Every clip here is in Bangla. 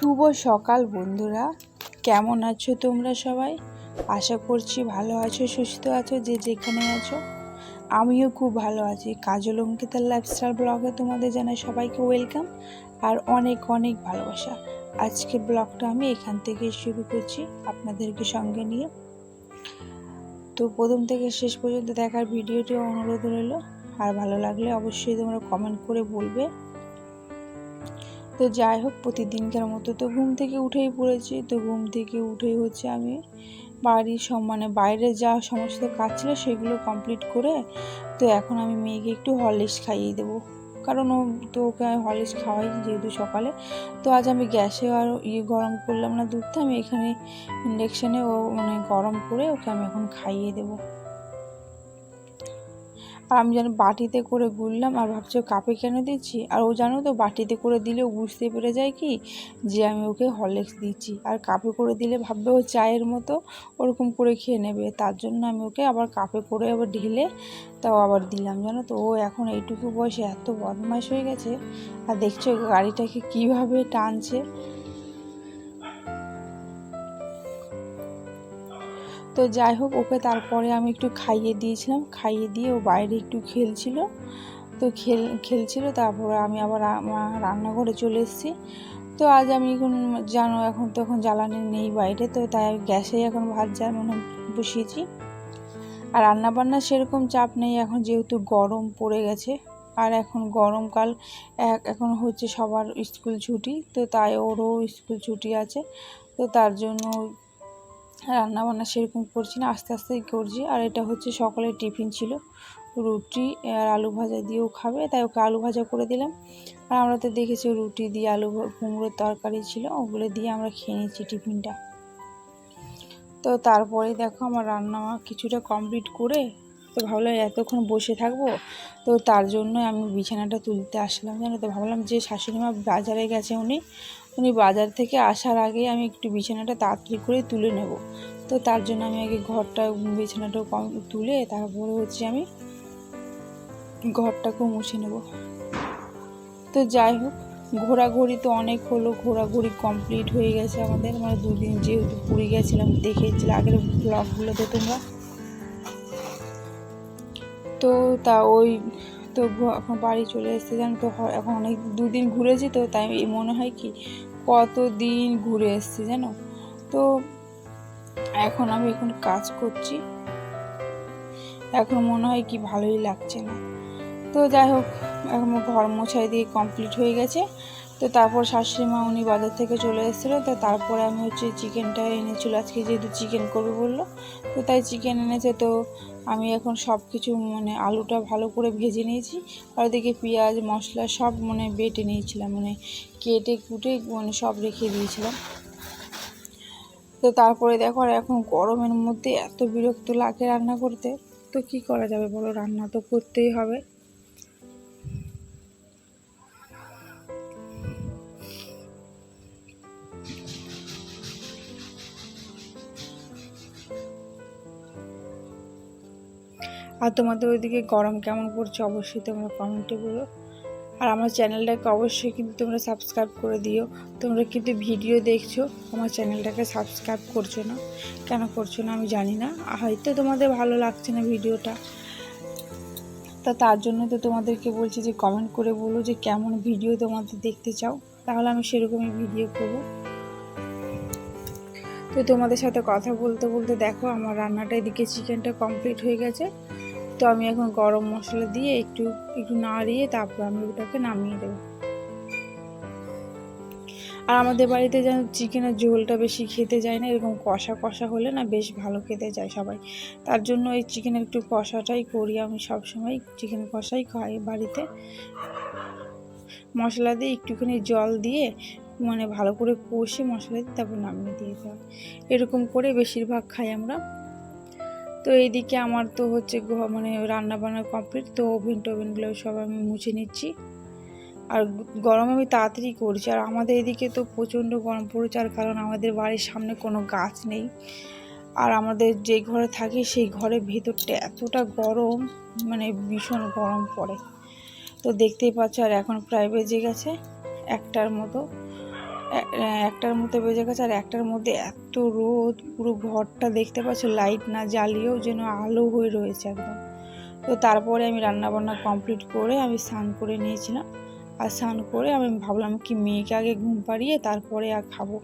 শুভ সকাল বন্ধুরা, কেমন আছো তোমরা সবাই? আশা করছি ভালো আছো, সুস্থ আছো, যে যেখানে আছো। আমিও খুব ভালো আছি। কাজল অঙ্কিতার লাইফস্টাইল ব্লগে তোমাদের জানাই সবাইকে ওয়েলকাম আর অনেক অনেক ভালোবাসা। আজকে ব্লগটা আমি এখান থেকে শুরু করছি আপনাদেরকে সঙ্গে নিয়ে। তো প্রথম থেকে শেষ পর্যন্ত দেখার ভিডিওটি অনুরোধ রইল, আর ভালো লাগলে অবশ্যই তোমরা কমেন্ট করে বলবে। তো যাই হোক, প্রতিদিনকার মতো তো ঘুম থেকে উঠেই পড়েছি। তো ঘুম থেকে উঠেই হচ্ছে আমি বাড়ির বাইরে যা সমস্ত কাজ ছিল সেগুলো কমপ্লিট করে, তো এখন আমি মেয়েকে একটু হরলিক্স খাইয়ে দেবো, কারণ ওকে হরলিক্স খাওয়াই যেহেতু সকালে। তো আজ আমি গ্যাসে আর গরম করলাম না দুধটা, আমি এখানে ইন্ডাকশানে গরম করে ওকে আমি এখন খাইয়ে দেবো। আর আমি যেন বাটিতে করে গুললাম, আর ভাবছি কাপে কেন দিচ্ছি। আর ও জানো তো, বাটিতে করে দিলে ও বুঝতে পেরে যায় কি যে আমি ওকে হরলিক্স দিচ্ছি, আর কাপে করে দিলে ভাববে ও চায়ের মতো ওরকম করে খেয়ে নেবে। তার জন্য আমি ওকে আবার কাপে করে আবার ঢেলে তাও আবার দিলাম। জানো তো, ও এখন এইটুকু বয়সে এত বদমাইশ হয়ে গেছে। আর দেখছো গাড়িটাকে কিভাবে টানছে। তো যাই হোক, ওকে তারপরে আমি একটু খাইয়ে দিয়েছিলাম, খাইয়ে দিয়ে ও বাইরে একটু খেলছিল। তো খেলছিল তারপরে আমি আবার রান্নাঘরে চলে এসেছি। তো আজ আমি এখন জানো, এখন তো এখন জ্বালানি নেই বাইরে, তো তাই গ্যাসেই এখন ভাত বসিয়েছি। আর রান্নাবান্না সেরকম চাপ নেই এখন, যেহেতু গরম পড়ে গেছে। আর এখন গরমকাল, এখন হচ্ছে সবার স্কুল ছুটি, তো তাই ওরও স্কুল ছুটি আছে। তো তার জন্য রান্নাবান্না সেরকম করছি না, আস্তে আস্তেই করছি। আর এটা হচ্ছে সকালের টিফিন ছিল, রুটি আর আলু ভাজা দিয়েও খাবে, তাই ওকে আলু ভাজা করে দিলাম। আর আমরা তো দেখেছি রুটি দিয়ে কুমড়োর তরকারি ছিল, ওগুলো দিয়ে আমরা খেয়ে নিচ্ছি টিফিনটা। তো তারপরে দেখো আমার রান্না কিছুটা কমপ্লিট করে, তো ভাবলাম এতক্ষণ বসে থাকবো, তো তার জন্য আমি বিছানাটা তুলতে আসলাম। জানো তো, ভাবলাম যে শাশুড়িমা বাজারে গেছে, উনি বাজার থেকে আসার আগে আমি একটু বিছানাটা তাড়াতাড়ি করে তুলে নেব। তো তার জন্য আমি আগে বিছানাটাও তুলে তারপরে হচ্ছে আমি ঘরটাকেও মুছে নেব। তো যাই হোক, ঘোরাঘুরি তো অনেক হলো, ঘোরাঘুরি কমপ্লিট হয়ে গেছে আমাদের। দুদিন যেহেতু পুরী গেছিলাম, দেখেছিলাম আগের ব্লগগুলোতে তোমরা। তো তো এখন বাড়ি চলে এসেছে। জানো তো, এখন অনেক দুদিন ঘুরেছি, তো তাই মনে হয় কি কতদিন ঘুরে এসেছি জানো। তো এখন আমি কাজ করছি, এখন মনে হয় কি ভালোই লাগছে না। তো যাই হোক, এখন ঘর মোছাই দিয়ে কমপ্লিট হয়ে গেছে। তো তারপর শাশুড়ি মা উনি বাজার থেকে চলে এসেছিলো, তো তারপরে আমি হচ্ছে চিকেনটা এনেছিলো, আজকে যেহেতু চিকেন করবে বললো, তো তাই চিকেন এনেছে। তো আমি এখন সব কিছু আলুটা ভালো করে ভেজে নিয়েছি, আর ওদিকে পেঁয়াজ মশলা সব বেটে নিয়েছিলাম, কেটে কুটে সব রেখে দিয়েছিলাম। তো তারপরে দেখো, আর এখন গরমের মধ্যে এত বিরক্ত লাগে রান্না করতে, তো কি করা যাবে বলো, রান্না তো করতেই হবে। আর তোমাদের ওইদিকে গরম কেমন পড়ছে অবশ্যই তোমরা কমেন্টে বলো। আর আমার চ্যানেলটাকে অবশ্যই কিন্তু তোমরা সাবস্ক্রাইব করে দিও। তোমরা কিন্তু ভিডিও দেখছো, আমার চ্যানেলটাকে সাবস্ক্রাইব করছো না, কেন করছো না আমি জানি না, হয়তো তোমাদের ভালো লাগছে না ভিডিওটা। তার জন্য তো তোমাদেরকে বলছি যে কমেন্ট করে বলো যে কেমন ভিডিও তোমাদের দেখতে চাও, তাহলে আমি সেরকমই ভিডিও করব। তো তোমাদের সাথে কথা বলতে বলতে দেখো আমার রান্নাটা এদিকে চিকেনটা কমপ্লিট হয়ে গেছে। তো আমি এখন গরম মশলা দিয়ে একটু নাড়িয়ে তারপর আমি ওটাকে নামিয়ে দেবো। আর আমাদের বাড়িতে যেন চিকেনের ঝোলটা বেশি খেতে যায় না, এরকম কষা কষা হলে না বেশ ভালো খেতে যায় সবাই। তার জন্য এই চিকেনের একটু কষাটাই করি, আমি সবসময় চিকেন কষাই খাই বাড়িতে। মশলা দিয়ে একটুখানি জল দিয়ে ভালো করে কষে মশলা দিয়ে তারপর নামিয়ে দিতে হয়, এরকম করে বেশিরভাগ খাই আমরা। তো এইদিকে আমার তো হচ্ছে রান্না বান্না কমপ্লিট। তো ওভেনগুলো সব আমি মুছে নিচ্ছি। আর গরম আমি তাড়াতাড়ি করছি। আর আমাদের এদিকে তো প্রচণ্ড গরম পড়েছে, আর কারণ আমাদের বাড়ির সামনে কোনো গাছ নেই। আর আমাদের যে ঘরে থাকি সেই ঘরের ভেতরটা এতটা গরম, ভীষণ গরম পড়ে। তো দেখতেই পাচ্ছ, আর এখন প্রায় বেজে গেছে 1টার মতো। একটার মতো বেজে গেছে, আর একটার মধ্যে এত রোদ, পুরো ঘরটা দেখতে পাচ্ছ লাইট না জ্বালিয়েও যেন আলো হয়ে রয়েছে একদম। তো তারপরে আমি রান্নাবান্না কমপ্লিট করে আমি স্নান করে নিয়েছিলাম, আর স্নান করে আমি ভাবলাম কি মেয়েকে আগে ঘুম পাড়িয়ে তারপরে আর খাবো।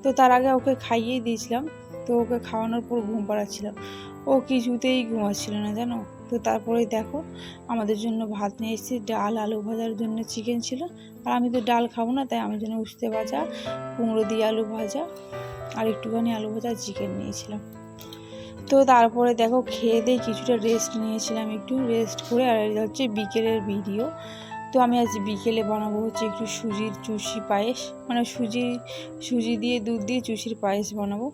তো তার আগে ওকে খাইয়ে দিয়েছিলাম, তো ওকে খাওয়ানোর পর ঘুম পাড়াচ্ছিলাম, ও কিছুতেই ঘুমাচ্ছিল না জানো। তো তারপরে দেখো আমাদের জন্য ভাত নিয়ে এসেছি, ডাল, আলু ভাজার জন্য চিকেন ছিল, আর আমি তো ডাল খাবো না, তাই আমার জন্য উস্তে ভাজা, কুমড়ো দিয়ে আলু ভাজা, আর একটুখানি আলু ভাজা চিকেন নিয়েছিলাম। তো তারপরে দেখো খেয়ে দিয়ে কিছুটা রেস্ট নিয়েছিলাম, একটু রেস্ট করে। আর এটা হচ্ছে বিকেলের ভিডিও। তো আমি আজ বিকেলে বানাবো হচ্ছে একটু সুজির চুষি পায়েস, মানে সুজি দিয়ে দুধ দিয়ে চুষির পায়েস বানাবো।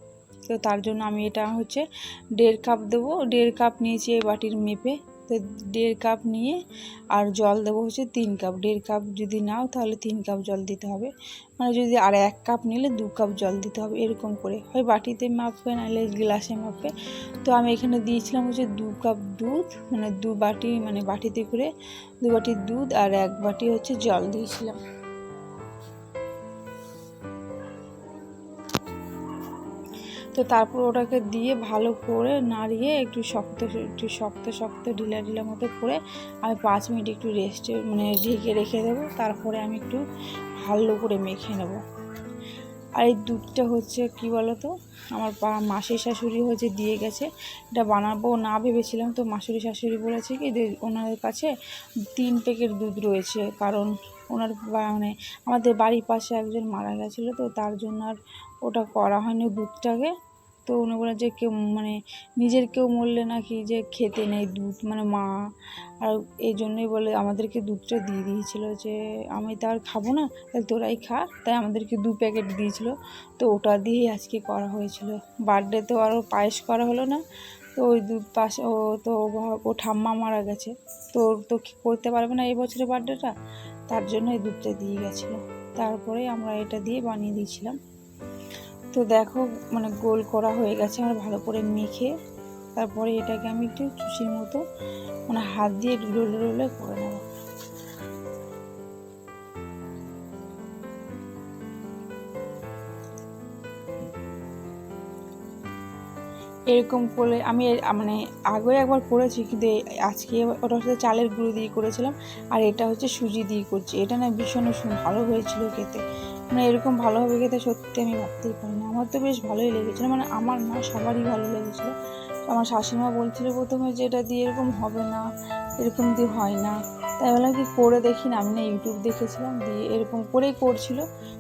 তো তার জন্য আমি এটা হচ্ছে 1.5 কাপ দেবো, 1.5 কাপ নিয়েছি এই বাটির মেপে। তো 1.5 কাপ নিয়ে আর জল দেবো হচ্ছে 3 কাপ। 1.5 কাপ যদি নাও তাহলে 3 কাপ জল দিতে হবে, মানে যদি আর 1 কাপ নিলে 2 কাপ জল দিতে হবে, এরকম করে হয় বাটিতে মাপবে নাহলে গ্লাসে মাপবে। তো আমি এখানে দিয়েছিলাম হচ্ছে 2 কাপ দুধ, মানে 2 বাটি, মানে বাটিতে করে 2 বাটি দুধ আর 1 বাটি হচ্ছে জল দিয়েছিলাম। তো তারপর ওটাকে দিয়ে ভালো করে নাড়িয়ে একটু শক্ত ঢিলা ঢিলা মতো করে আমি 5 মিনিট একটু রেস্টে, মানে ঢেকে রেখে দেবো। তারপরে আমি একটু ভালো করে মেখে নেব। আর এই দুধটা হচ্ছে কি বলো তো, আমার মাসির শাশুড়ি হচ্ছে দিয়ে গেছে, এটা বানাবো না ভেবেছিলাম। তো মাসির শাশুড়ি বলেছে কি যে ওনাদের কাছে 3 প্যাকেট দুধ রয়েছে, কারণ ওনার মানে আমাদের বাড়ির পাশে একজন মারা গেছিলো, তো তার জন্য আর ওটা করা হয়নি দুধটাকে। তো উনি বলেন যে কেউ, মানে নিজের কেউ মরলে নাকি যে খেতে নেই দুধ, মানে মা, আর এই জন্যই বলে আমাদেরকে দুধটা দিয়ে দিয়েছিলো, যে আমি তো আর খাবো না, তাহলে তোরাই খা, তাই আমাদেরকে 2 প্যাকেট দিয়েছিলো। তো ওটা দিয়েই আজকে করা হয়েছিল। বার্থডেতেও আরও পায়েস করা হলো না, তো ওই দুধ পাশে ও ঠাম্মা মারা গেছে, তো তো করতে পারবে না এই বছরের বার্থডেটা, তার জন্য এই দুধটা দিয়ে গেছিলো। তারপরে আমরা এটা দিয়ে বানিয়ে দিয়েছিলাম। তো দেখো মানে গোল করা হয়ে গেছে আমার ভালো করে মেখে। তারপরে এটাকে আমি একটু চুষির মতো, মানে হাত দিয়ে ডুলে ডুলে করে নেব। এরকম করে আমি মানে আগে একবার করেছি, কিন্তু আজকে ওটা হচ্ছে চালের গুঁড়ো দিয়ে করেছিলাম, আর এটা হচ্ছে সুজি দিয়ে করছি। এটা না ভীষণ ভালো হয়েছিল খেতে, মানে এরকম ভালো হবে খেতে সত্যি আমি ভাবতেই পারিনি। আমার তো বেশ ভালোই লেগেছিলো, মানে আমার না সবারই ভালো লেগেছিলো। আমার শাশুড়িমা বলছিল প্রথমে যে এটা দিয়ে এরকম হবে না, এরকম দিয়ে হয় না, তাই বললাম কি করে দেখি না। আমি না ইউটিউব দেখেছিলাম, দিয়ে এরকম করেই করছিল,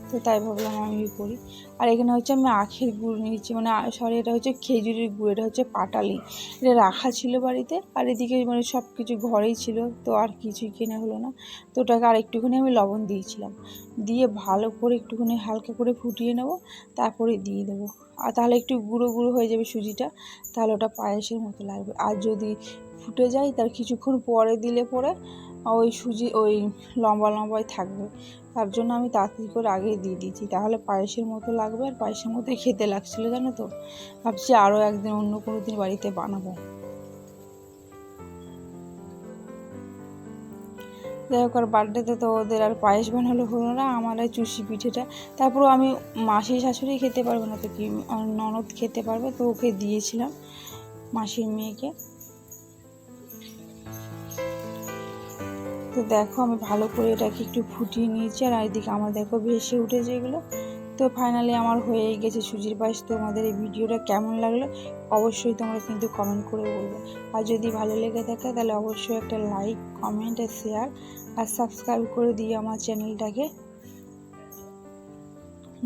তো তাই ভাবলাম আমি করি। আর এখানে হচ্ছে আমি আখের গুড় নিয়েছি, মানে সরি এটা হচ্ছে খেজুরের গুড়, এটা হচ্ছে পাটালি, এটা রাখা ছিল বাড়িতে। আর এদিকে মানে সব কিছু ঘরেই ছিল, তো আর কিছুই কেনা হলো না। তো ওটাকে আর একটুখানি আমি লবণ দিয়েছিলাম, দিয়ে ভালো করে একটুখানি হালকা করে ফুটিয়ে নেব, তারপরে দিয়ে দেবো। আর তাহলে একটু গুঁড়ো গুঁড়ো হয়ে যাবে সুজিটা, তাহলে ওটা পায়েসের মতো লাগবে। আর যদি ফুটে যায় তার কিছুক্ষণ পরে দিলে পরে ওই সুজি ওই লম্বা লম্বাই থাকবে, তার জন্য আমি তাড়াতাড়ি করে আগেই দিয়ে দিয়েছি, তাহলে পায়েসের মতো লাগবে। আর পায়েসের মতোই খেতে লাগছিলো জানো তো। ভাবছি আরও একদিন অন্য কোনো দিন বাড়িতে বানাবো। যাই হোক, আর বার্থডেতে তো ওদের আর পায়েস বানালো হলো না, আমার এই চুষি পিঠেটা। তারপরেও আমি মাসির শাশুড়ি খেতে পারবে না, তো কি ননদ খেতে পারবে, তো ওকে দিয়েছিলাম, মাসির মেয়েকে। তো দেখো আমি ভালো করে এটাকে একটু ফুটিয়ে নিয়েছি, আর এদিকে আমার দেখো ভেসে উঠেছে এগুলো। তো ফাইনালি আমার হয়ে গেছে সুজির পায়েস। তোমাদের এই ভিডিওটা কেমন লাগলো অবশ্যই তোমরা কিন্তু কমেন্ট করে বলবে। আর যদি ভালো লেগে থাকে তাহলে অবশ্যই একটা লাইক, কমেন্ট আর শেয়ার আর সাবস্ক্রাইব করে দিও আমার চ্যানেলটাকে।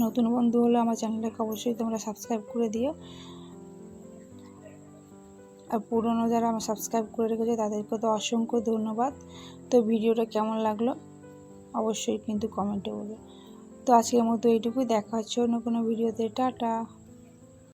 নতুন বন্ধু হলে আমার চ্যানেলটাকে অবশ্যই তোমরা সাবস্ক্রাইব করে দিও, আর পুরনো যারা আমার সাবস্ক্রাইব করে রেখেছে তাদেরকে তো অসংখ্য ধন্যবাদ। তো ভিডিওটা কেমন লাগলো অবশ্যই কিন্তু কমেন্টে বলবে। তো আজকের মতো এইটুকুই, দেখা হচ্ছে অন্য কোনো ভিডিওতে। টাটা।